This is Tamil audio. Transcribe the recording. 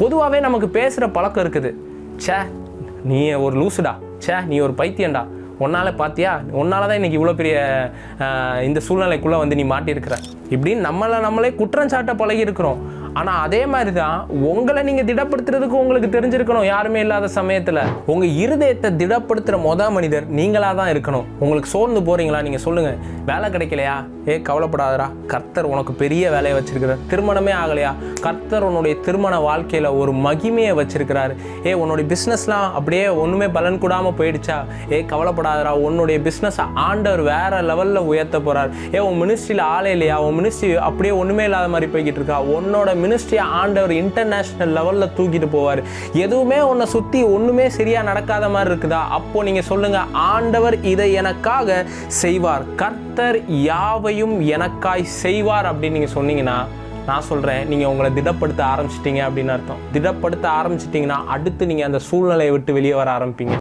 பொதுவாகவே நமக்கு பேசுகிற பழக்கம் இருக்குது. சே நீ ஒரு லூசுடா, சே நீ ஒரு பைத்தியண்டா, உன்னால் பார்த்தியா, உன்னால தான் இன்றைக்கி இவ்வளோ பெரிய இந்த சூழ்நிலைக்குள்ளே வந்து நீ மாட்டியிருக்கிற இப்படின்னு நம்மளே குற்றம் சாட்ட பழகி இருக்கிறோம். ஆனால் அதே மாதிரி தான் உங்களை நீங்கள் திடப்படுத்துறதுக்கு உங்களுக்கு தெரிஞ்சிருக்கணும். யாருமே இல்லாத சமயத்தில் உங்கள் இருதயத்தை திடப்படுத்துகிற மனிதர் நீங்களாக தான் இருக்கணும். உங்களுக்கு சோர்ந்து போகிறீங்களா? நீங்கள் சொல்லுங்கள். வேலை கிடைக்கலையா? கவலைப்படாதரா, கர்த்தர் உனக்கு பெரிய வேலையை வச்சிருக்கிறார். திருமணமே ஆகலையா? கர்த்தர் உன்னுடைய திருமண வாழ்க்கையில் ஒரு மகிமையை வச்சிருக்கிறாரு. உன்னுடைய பிஸ்னஸ்லாம் அப்படியே ஒன்றுமே பலன் கூடாமல் போயிடுச்சா? கவலைப்படாதரா, உன்னுடைய பிஸ்னஸை ஆண்டவர் வேற லெவலில் உயர்த்த போகிறார். உன் மினிஸ்ட்ரியில் ஆளே இல்லையா? உன் மினிஸ்ட்ரி அப்படியே ஒன்றுமே இல்லாத மாதிரி போய்கிட்டு இருக்கா? உன்னோட மினிஸ்ட்ரியை ஆண்டவர் இன்டர்நேஷனல் லெவலில் தூக்கிட்டு போவார். எதுவுமே உன்னை சுற்றி ஒன்றுமே சரியாக நடக்காத மாதிரி இருக்குதா? அப்போ நீங்கள் சொல்லுங்கள், ஆண்டவர் இதை எனக்காக செய்வார், கர்த்தர் யாவையும் எனக்காய் செய்வார் அப்படின்னு நீங்கள் சொன்னீங்கன்னா நான் சொல்கிறேன், நீங்கள் உங்களை திடப்படுத்த ஆரம்பிச்சிட்டீங்க அப்படின்னு அர்த்தம். திடப்படுத்த ஆரம்பிச்சிட்டிங்கன்னா அடுத்து நீங்கள் அந்த சூழ்நிலையை விட்டு வெளியே வர ஆரம்பிப்பீங்க.